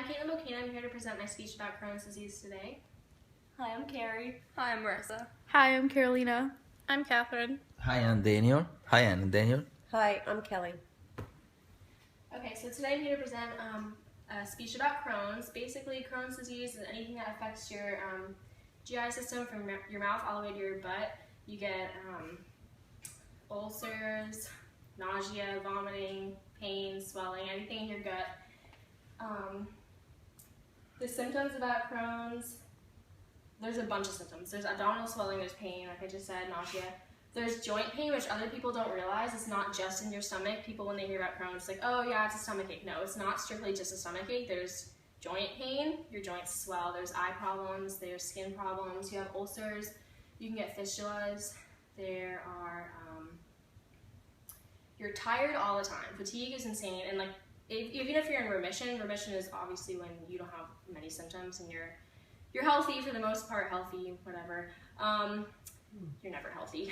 I'm Caitlin Bocane. I'm here to present my speech about Crohn's disease today. Hi, I'm Carrie. Hi, I'm Marissa. Hi, I'm Carolina. I'm Catherine. Hi, I'm Daniel. Hi, I'm Kelly. Okay, so today I'm here to present a speech about Crohn's. Basically, Crohn's disease is anything that affects your GI system from your mouth all the way to your butt. You get ulcers, nausea, vomiting, pain, swelling, anything in your gut. The symptoms about Crohn's, there's a bunch of symptoms. There's abdominal swelling, there's pain, like I just said, nausea. There's joint pain, which other people don't realize. It's not just in your stomach. People, when they hear about Crohn's, it's like, oh yeah, it's a stomach ache. No, it's not strictly just a stomach ache. There's joint pain, your joints swell. There's eye problems, there's skin problems. You have ulcers, you can get fistulas. There are, you're tired all the time. Fatigue is insane, and like, even if you're in remission is obviously when you don't have many symptoms and you're healthy for the most part, healthy, whatever. You're never healthy,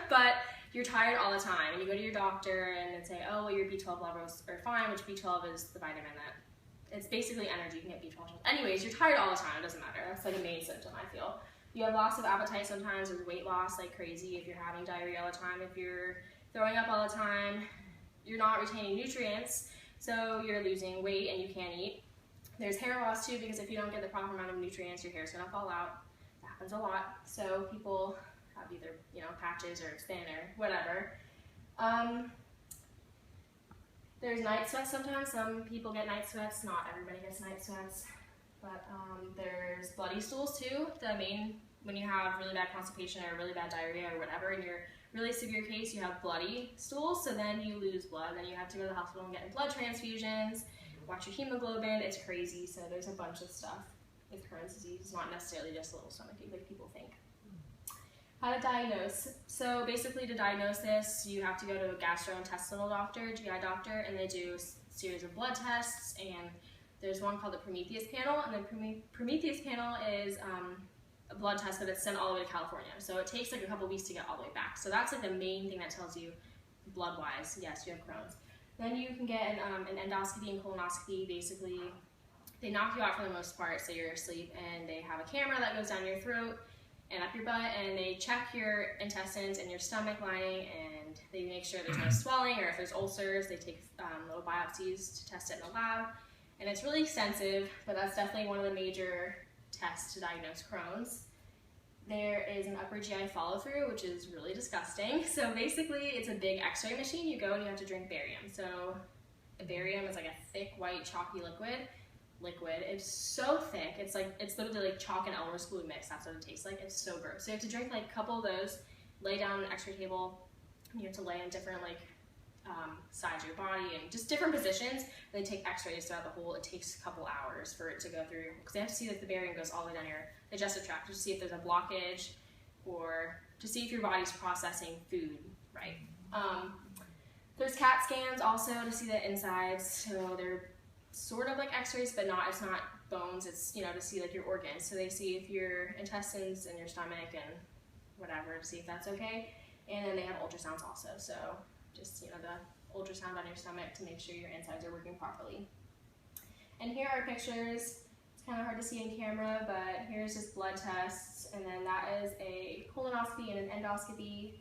but you're tired all the time, and you go to your doctor and they say, oh, well, your B12 levels are fine, which B12 is the vitamin that, it's basically energy, you can get B12. Anyways, you're tired all the time, it doesn't matter. That's like a main symptom, I feel. You have loss of appetite sometimes, there's weight loss like crazy if you're having diarrhea all the time, if you're throwing up all the time, you're not retaining nutrients, so you're losing weight and you can't eat. There's hair loss too, because if you don't get the proper amount of nutrients, your hair's gonna fall out. That happens a lot. So people have either, patches or it's thin or whatever. There's night sweats sometimes. Some people get night sweats. Not everybody gets night sweats. But there's bloody stools too. When you have really bad constipation or really bad diarrhea or whatever, in your really severe case, you have bloody stools, so then you lose blood. Then you have to go to the hospital and get blood transfusions, watch your hemoglobin. It's crazy. So there's a bunch of stuff with Crohn's disease. It's not necessarily just a little stomachache like people think. How to diagnose. So basically to diagnose this, you have to go to a gastrointestinal doctor, GI doctor, and they do a series of blood tests, and there's one called the Prometheus panel, and the Prometheus panel is a blood test, but it's sent all the way to California. So it takes like a couple weeks to get all the way back. So that's like the main thing that tells you blood-wise, yes, you have Crohn's. Then you can get an endoscopy and colonoscopy. Basically, they knock you out for the most part, so you're asleep, and they have a camera that goes down your throat and up your butt, and they check your intestines and your stomach lining, and they make sure there's no swelling, or if there's ulcers, they take little biopsies to test it in the lab. And it's really extensive, but that's definitely one of the major tests to diagnose Crohn's. There is an upper GI follow-through, which is really disgusting. So basically, it's a big x-ray machine. You go and you have to drink barium. So barium is like a thick, white, chalky liquid. It's so thick. It's literally like chalk and Elmer's glue mix. That's what it tastes like. It's so gross. So you have to drink like a couple of those, lay down on an x-ray table. You have to lay in different sides of your body and just different positions. They take x-rays throughout the whole. It takes a couple hours for it to go through, because they have to see that the barium goes all the way down your digestive tract to see if there's a blockage or to see if your body's processing food right. There's CAT scans also to see the insides. So they're sort of like x-rays, but it's not bones. It's, to see like your organs. So they see if your intestines and your stomach and whatever, to see if that's okay. And then they have ultrasounds also. So just, the ultrasound on your stomach to make sure your insides are working properly. And here are pictures. It's kind of hard to see in camera, but here's just blood tests, and then that is a colonoscopy and an endoscopy.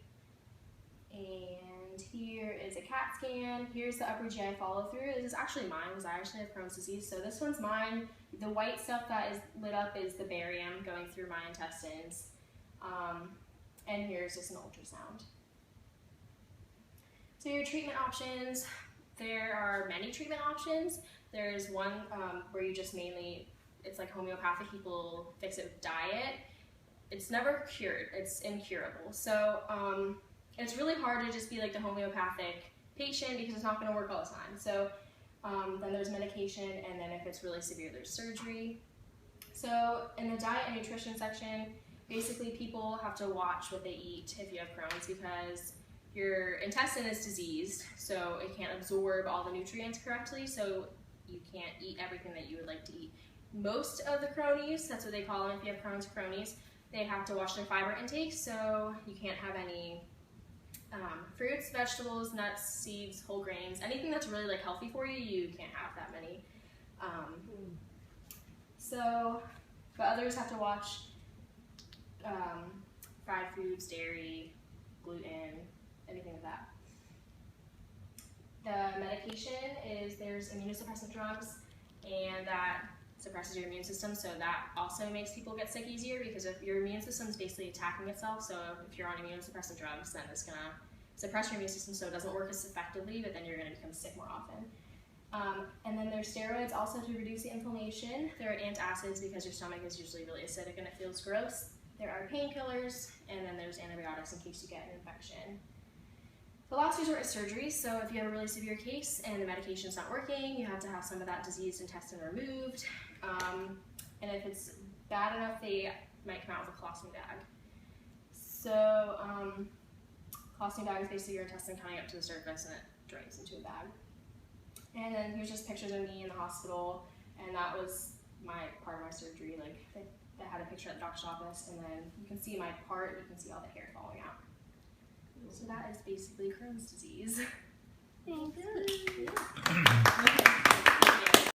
And here is a CAT scan. Here's the upper GI follow-through. This is actually mine, because I actually have Crohn's disease. So this one's mine. The white stuff that is lit up is the barium going through my intestines. And here's just an ultrasound. So your treatment options, there are many treatment options. There's one where you just it's like homeopathic, people fix it with diet. It's never cured, it's incurable. So it's really hard to just be like the homeopathic patient, because it's not gonna work all the time. So then there's medication, and then if it's really severe, there's surgery. So in the diet and nutrition section, basically people have to watch what they eat if you have Crohn's, because your intestine is diseased, so it can't absorb all the nutrients correctly, so you can't eat everything that you would like to eat. Most of the cronies, that's what they call them if you have Crohn's cronies, they have to watch their fiber intake, so you can't have any fruits, vegetables, nuts, seeds, whole grains, anything that's really healthy for you, you can't have that many. So, but others have to watch fried foods, dairy, gluten, anything like that. The medication is there's immunosuppressant drugs, and that suppresses your immune system, so that also makes people get sick easier because if your immune system is basically attacking itself, so if you're on immunosuppressant drugs, then it's gonna suppress your immune system so it doesn't work as effectively, but then you're gonna become sick more often. And then there's steroids also to reduce the inflammation. There are antacids because your stomach is usually really acidic and it feels gross. There are painkillers, and then there's antibiotics in case you get an infection. The last resort is surgery, so if you have a really severe case and the medication's not working, you have to have some of that diseased intestine removed. And if it's bad enough, they might come out with a colostomy bag. So colostomy bag is basically your intestine coming up to the surface and it drains into a bag. And then here's just pictures of me in the hospital, and that was part of my surgery. Like they had a picture at the doctor's office, and then you can see my part, you can see all the hair falling out. So that is basically Crohn's disease.